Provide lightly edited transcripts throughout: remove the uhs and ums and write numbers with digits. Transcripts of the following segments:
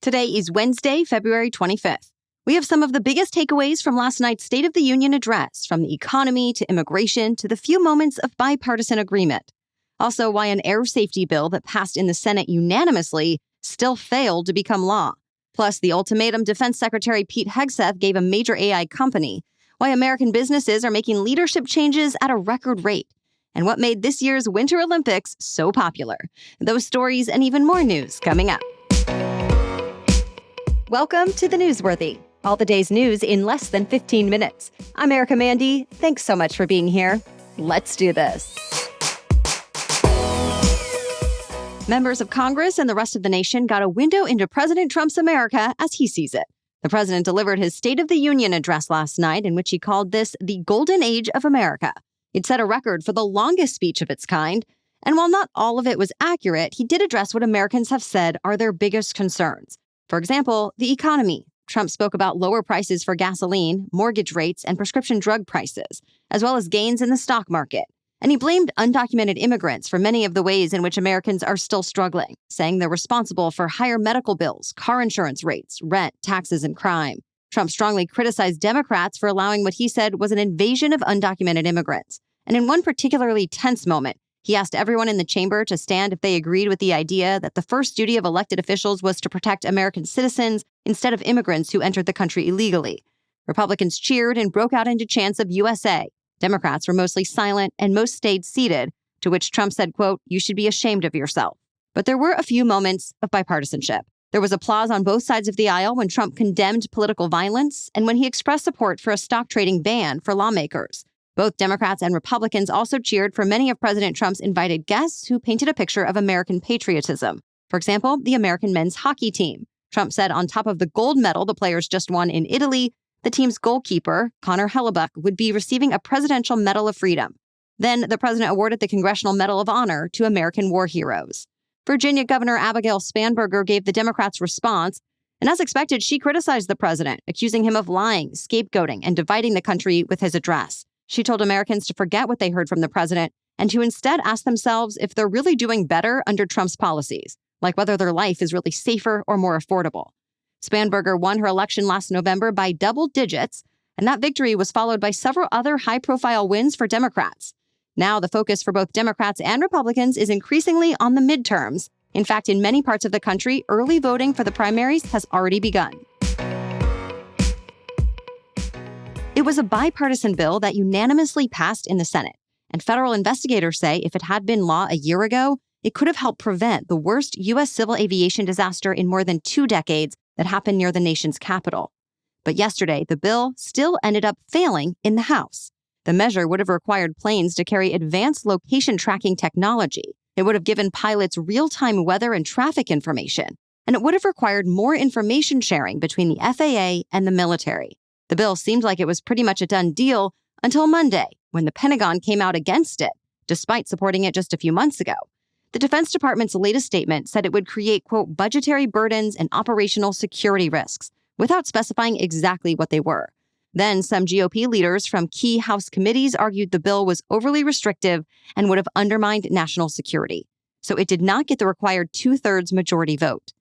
Today is Wednesday, February 25th. We have some of the biggest takeaways from last night's State of the Union address, from the economy to immigration to the few moments of bipartisan agreement. Also, why an air safety bill that passed in the Senate unanimously still failed to become law. Plus, the ultimatum Defense Secretary Pete Hegseth gave a major AI company. Why American businesses are making leadership changes at a record rate. And what made this year's Winter Olympics so popular. Those stories and even more news coming up. Welcome to The Newsworthy. All the day's news in less than 15 minutes. I'm Erica Mandy. Thanks so much for being here. Let's do this. Members of Congress and the rest of the nation got a window into President Trump's America as he sees it. The president delivered his State of the Union address last night, in which he called this the golden age of America. It set a record for the longest speech of its kind. And while not all of it was accurate, he did address what Americans have said are their biggest concerns. For example, the economy. Trump spoke about lower prices for gasoline, mortgage rates, and prescription drug prices, as well as gains in the stock market. And he blamed undocumented immigrants for many of the ways in which Americans are still struggling, saying they're responsible for higher medical bills, car insurance rates, rent, taxes, and crime. Trump strongly criticized Democrats for allowing what he said was an invasion of undocumented immigrants. And in one particularly tense moment, he asked everyone in the chamber to stand if they agreed with the idea that the first duty of elected officials was to protect American citizens instead of immigrants who entered the country illegally. Republicans cheered and broke out into chants of USA. Democrats were mostly silent and most stayed seated, to which Trump said, quote, "You should be ashamed of yourself." But there were a few moments of bipartisanship. There was applause on both sides of the aisle when Trump condemned political violence and when he expressed support for a stock trading ban for lawmakers. Both Democrats and Republicans also cheered for many of President Trump's invited guests who painted a picture of American patriotism. For example, the American men's hockey team. Trump said on top of the gold medal the players just won in Italy, the team's goalkeeper, Connor Hellebuck, would be receiving a Presidential Medal of Freedom. Then the president awarded the Congressional Medal of Honor to American war heroes. Virginia Governor Abigail Spanberger gave the Democrats' response, and as expected, she criticized the president, accusing him of lying, scapegoating, and dividing the country with his address. She told Americans to forget what they heard from the president and to instead ask themselves if they're really doing better under Trump's policies, like whether their life is really safer or more affordable. Spanberger won her election last November by double digits, and that victory was followed by several other high-profile wins for Democrats. Now the focus for both Democrats and Republicans is increasingly on the midterms. In fact, in many parts of the country, early voting for the primaries has already begun. It was a bipartisan bill that unanimously passed in the Senate, and federal investigators say if it had been law a year ago, it could have helped prevent the worst U.S. civil aviation disaster in more than 2 decades that happened near the nation's capital. But yesterday, the bill still ended up failing in the House. The measure would have required planes to carry advanced location tracking technology. It would have given pilots real-time weather and traffic information, and it would have required more information sharing between the FAA and the military. The bill seemed like it was pretty much a done deal until Monday, when the Pentagon came out against it, despite supporting it just a few months ago. The Defense Department's latest statement said it would create, quote, budgetary burdens and operational security risks, without specifying exactly what they were. Then some GOP leaders from key House committees argued the bill was overly restrictive and would have undermined national security. So it did not get the required 2/3 majority vote.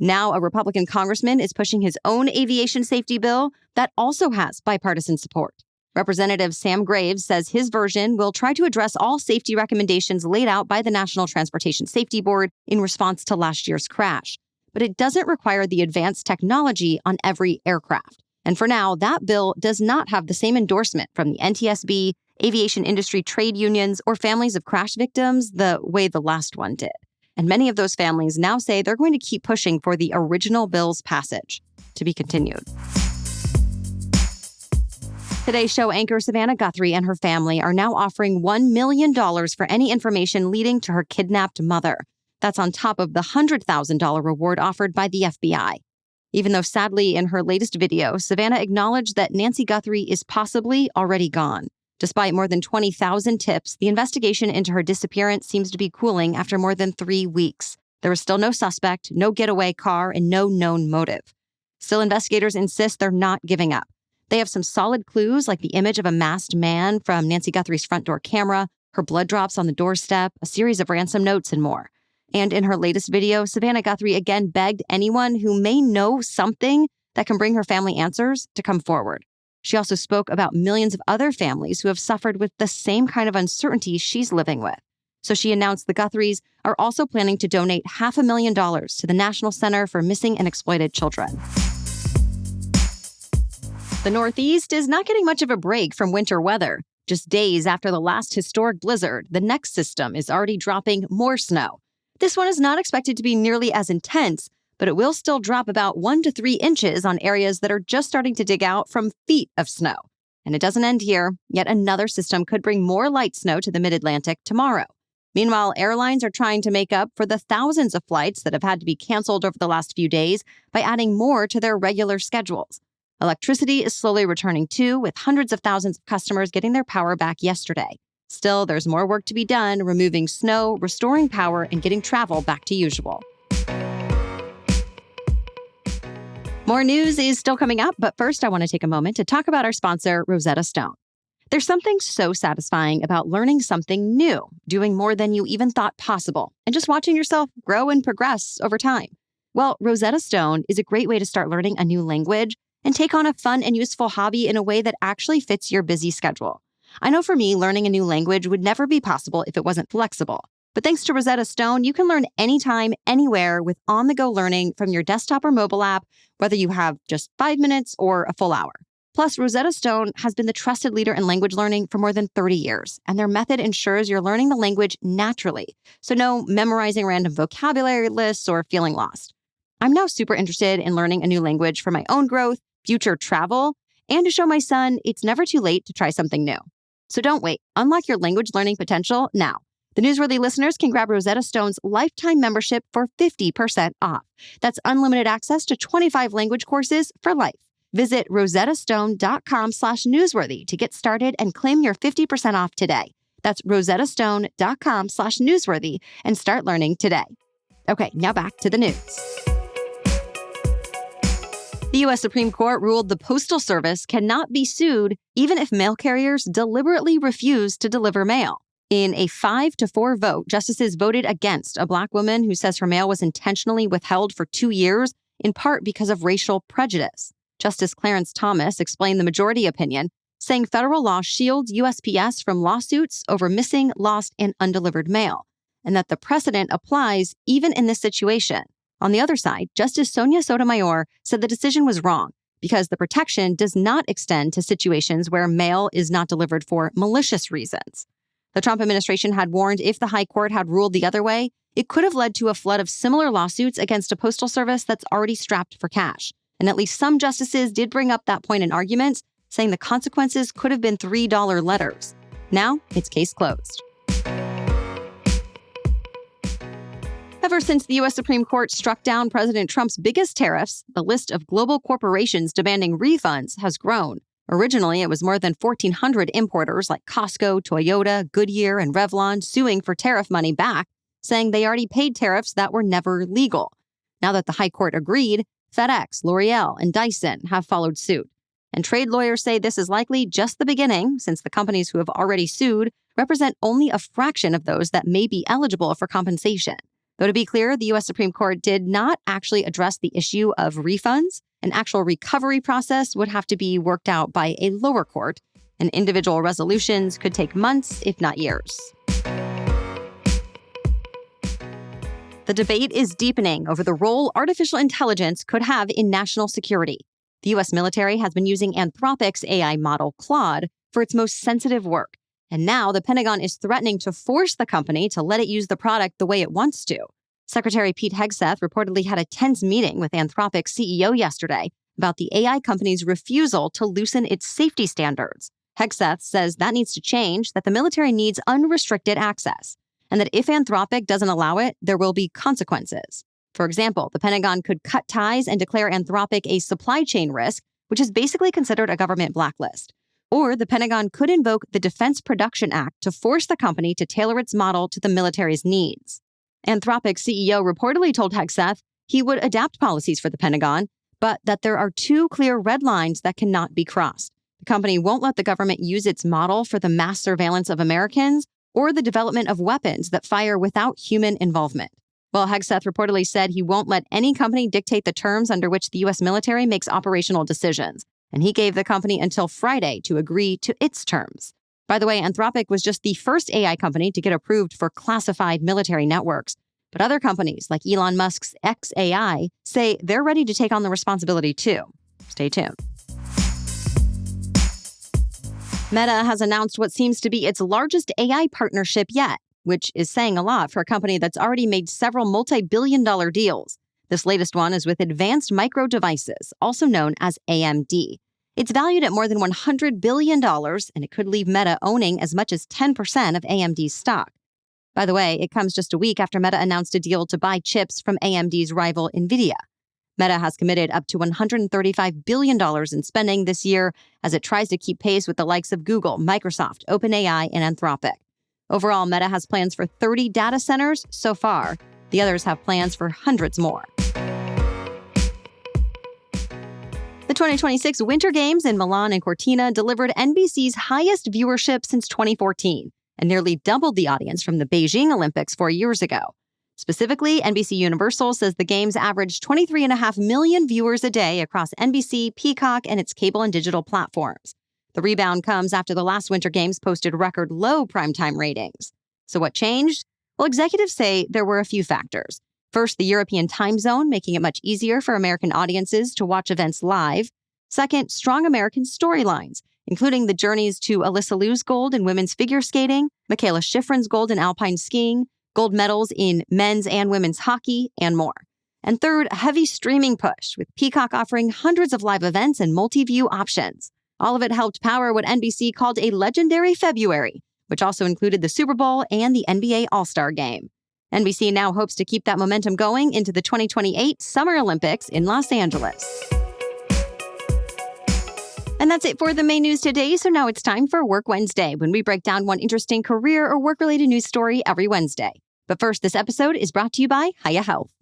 Now a Republican congressman is pushing his own aviation safety bill that also has bipartisan support. Representative Sam Graves says his version will try to address all safety recommendations laid out by the National Transportation Safety Board in response to last year's crash. But it doesn't require the advanced technology on every aircraft. And for now, that bill does not have the same endorsement from the NTSB, aviation industry trade unions, or families of crash victims the way the last one did. And many of those families now say they're going to keep pushing for the original bill's passage. To be continued. Today's show anchor Savannah Guthrie and her family are now offering $1 million for any information leading to her kidnapped mother. That's on top of the $100,000 reward offered by the FBI. Even though sadly in her latest video, Savannah acknowledged that Nancy Guthrie is possibly already gone. Despite more than 20,000 tips, the investigation into her disappearance seems to be cooling after more than 3 weeks. There is still no suspect, no getaway car, and no known motive. Still, investigators insist they're not giving up. They have some solid clues like the image of a masked man from Nancy Guthrie's front door camera, her blood drops on the doorstep, a series of ransom notes, and more. And in her latest video, Savannah Guthrie again begged anyone who may know something that can bring her family answers to come forward. She also spoke about millions of other families who have suffered with the same kind of uncertainty she's living with. So she announced the Guthries are also planning to donate $500,000 to the National Center for Missing and Exploited Children. The Northeast is not getting much of a break from winter weather. Just days after the last historic blizzard, the next system is already dropping more snow. This one is not expected to be nearly as intense, but it will still drop about 1 to 3 inches on areas that are just starting to dig out from feet of snow. And it doesn't end here. Yet another system could bring more light snow to the mid-Atlantic tomorrow. Meanwhile, airlines are trying to make up for the thousands of flights that have had to be canceled over the last few days by adding more to their regular schedules. Electricity is slowly returning too, with hundreds of thousands of customers getting their power back yesterday. Still, there's more work to be done, removing snow, restoring power, and getting travel back to usual. More news is still coming up, but first I want to take a moment to talk about our sponsor, Rosetta Stone. There's something so satisfying about learning something new, doing more than you even thought possible, and just watching yourself grow and progress over time. Well, Rosetta Stone is a great way to start learning a new language and take on a fun and useful hobby in a way that actually fits your busy schedule. I know for me, learning a new language would never be possible if it wasn't flexible. But thanks to Rosetta Stone, you can learn anytime, anywhere with on-the-go learning from your desktop or mobile app, whether you have just 5 minutes or a full hour. Plus, Rosetta Stone has been the trusted leader in language learning for more than 30 years, and their method ensures you're learning the language naturally. So no memorizing random vocabulary lists or feeling lost. I'm now super interested in learning a new language for my own growth, future travel, and to show my son it's never too late to try something new. So don't wait. Unlock your language learning potential now. The Newsworthy listeners can grab Rosetta Stone's lifetime membership for 50% off. That's unlimited access to 25 language courses for life. Visit rosettastone.com/newsworthy to get started and claim your 50% off today. That's rosettastone.com/newsworthy and start learning today. Okay, now back to the news. The U.S. Supreme Court ruled the Postal Service cannot be sued even if mail carriers deliberately refuse to deliver mail. In a 5-4 vote, justices voted against a Black woman who says her mail was intentionally withheld for 2 years, in part because of racial prejudice. Justice Clarence Thomas explained the majority opinion, saying federal law shields USPS from lawsuits over missing, lost, and undelivered mail, and that the precedent applies even in this situation. On the other side, Justice Sonia Sotomayor said the decision was wrong because the protection does not extend to situations where mail is not delivered for malicious reasons. The Trump administration had warned if the high court had ruled the other way, it could have led to a flood of similar lawsuits against a postal service that's already strapped for cash. And at least some justices did bring up that point in arguments, saying the consequences could have been $3 letters. Now, it's case closed. Ever since the U.S. Supreme Court struck down President Trump's biggest tariffs, the list of global corporations demanding refunds has grown. Originally, it was more than 1,400 importers like Costco, Toyota, Goodyear, and Revlon suing for tariff money back, saying they already paid tariffs that were never legal. Now that the High Court agreed, FedEx, L'Oreal, and Dyson have followed suit. And trade lawyers say this is likely just the beginning, since the companies who have already sued represent only a fraction of those that may be eligible for compensation. Though to be clear, the U.S. Supreme Court did not actually address the issue of refunds. An actual recovery process would have to be worked out by a lower court, and individual resolutions could take months, if not years. The debate is deepening over the role artificial intelligence could have in national security. The U.S. military has been using Anthropic's AI model, Claude, for its most sensitive work. And now the Pentagon is threatening to force the company to let it use the product the way it wants to. Secretary Pete Hegseth reportedly had a tense meeting with Anthropic's CEO yesterday about the AI company's refusal to loosen its safety standards. Hegseth says that needs to change, that the military needs unrestricted access, and that if Anthropic doesn't allow it, there will be consequences. For example, the Pentagon could cut ties and declare Anthropic a supply chain risk, which is basically considered a government blacklist. Or the Pentagon could invoke the Defense Production Act to force the company to tailor its model to the military's needs. Anthropic's CEO reportedly told Hegseth he would adapt policies for the Pentagon, but that there are 2 clear red lines that cannot be crossed. The company won't let the government use its model for the mass surveillance of Americans or the development of weapons that fire without human involvement. Well, Hegseth reportedly said he won't let any company dictate the terms under which the U.S. military makes operational decisions, and he gave the company until Friday to agree to its terms. By the way, Anthropic was just the first AI company to get approved for classified military networks, but other companies like Elon Musk's xAI say they're ready to take on the responsibility too. Stay tuned. Meta has announced what seems to be its largest AI partnership yet, which is saying a lot for a company that's already made several multi-billion-dollar deals. This latest one is with Advanced Micro Devices, also known as AMD. It's valued at more than $100 billion, and it could leave Meta owning as much as 10% of AMD's stock. By the way, it comes just a week after Meta announced a deal to buy chips from AMD's rival NVIDIA. Meta has committed up to $135 billion in spending this year as it tries to keep pace with the likes of Google, Microsoft, OpenAI, and Anthropic. Overall, Meta has plans for 30 data centers so far. The others have plans for hundreds more. The 2026 Winter Games in Milan and Cortina delivered NBC's highest viewership since 2014 and nearly doubled the audience from the Beijing Olympics 4 years ago. Specifically, NBC Universal says the games averaged 23.5 million viewers a day across NBC, Peacock, and its cable and digital platforms. The rebound comes after the last Winter Games posted record low primetime ratings. So what changed? Well, executives say there were a few factors. First, the European time zone, making it much easier for American audiences to watch events live. Second, strong American storylines, including the journeys to Alyssa Liu's gold in women's figure skating, Michaela Schifrin's gold in alpine skiing, gold medals in men's and women's hockey, and more. And third, a heavy streaming push, with Peacock offering hundreds of live events and multi-view options. All of it helped power what NBC called a legendary February, which also included the Super Bowl and the NBA All-Star Game. NBC now hopes to keep that momentum going into the 2028 Summer Olympics in Los Angeles. And that's it for the main news today, so now it's time for Work Wednesday, when we break down one interesting career or work-related news story every Wednesday. But first, this episode is brought to you by Hiya Health.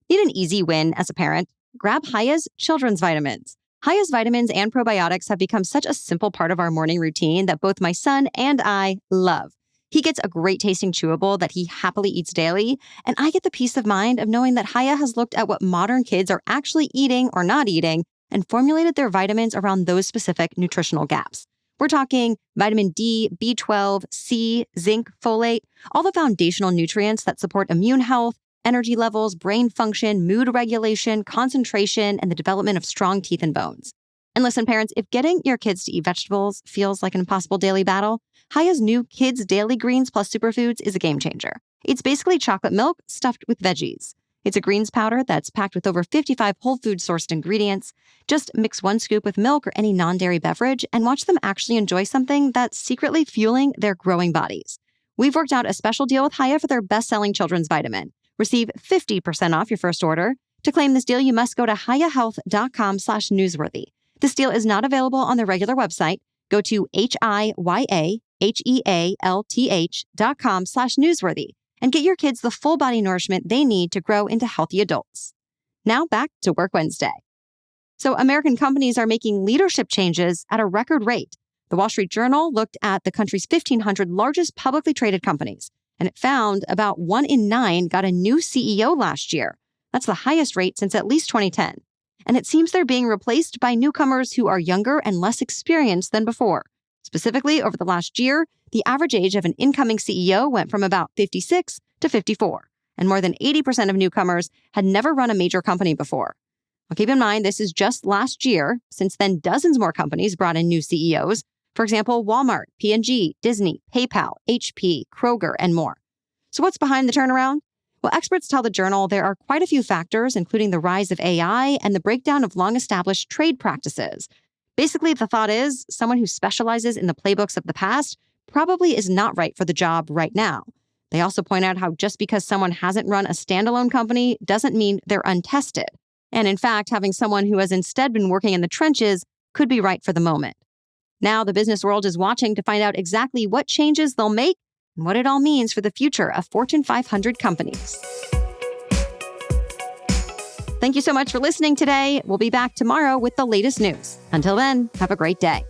Need an easy win as a parent? Grab Hiya's children's vitamins. Hiya's vitamins and probiotics have become such a simple part of our morning routine that both my son and I love. He gets a great-tasting chewable that he happily eats daily, and I get the peace of mind of knowing that Hiya has looked at what modern kids are actually eating or not eating and formulated their vitamins around those specific nutritional gaps. We're talking vitamin D, B12, C, zinc, folate, all the foundational nutrients that support immune health, energy levels, brain function, mood regulation, concentration, and the development of strong teeth and bones. And listen, parents, if getting your kids to eat vegetables feels like an impossible daily battle, Hiya's new Kids Daily Greens Plus Superfoods is a game changer. It's basically chocolate milk stuffed with veggies. It's a greens powder that's packed with over 55 whole food sourced ingredients. Just mix 1 scoop with milk or any non-dairy beverage and watch them actually enjoy something that's secretly fueling their growing bodies. We've worked out a special deal with Hiya for their best-selling children's vitamin. Receive 50% off your first order. To claim this deal, you must go to hiyahealth.com/newsworthy. This deal is not available on the regular website. Go to hiyahealth.com/newsworthy and get your kids the full body nourishment they need to grow into healthy adults. Now back to Work Wednesday. So American companies are making leadership changes at a record rate. The Wall Street Journal looked at the country's 1,500 largest publicly traded companies, and it found about 1 in 9 got a new CEO last year. That's the highest rate since at least 2010. And it seems they're being replaced by newcomers who are younger and less experienced than before. Specifically, over the last year, the average age of an incoming CEO went from about 56 to 54, and more than 80% of newcomers had never run a major company before. Now, keep in mind, this is just last year. Since then, dozens more companies brought in new CEOs. For example, Walmart, P&G, Disney, PayPal, HP, Kroger, and more. So what's behind the turnaround? Well, experts tell the Journal there are quite a few factors, including the rise of AI and the breakdown of long-established trade practices. Basically, the thought is someone who specializes in the playbooks of the past probably is not right for the job right now. They also point out how just because someone hasn't run a standalone company doesn't mean they're untested. And in fact, having someone who has instead been working in the trenches could be right for the moment. Now, the business world is watching to find out exactly what changes they'll make and what it all means for the future of Fortune 500 companies. Thank you so much for listening today. We'll be back tomorrow with the latest news. Until then, have a great day.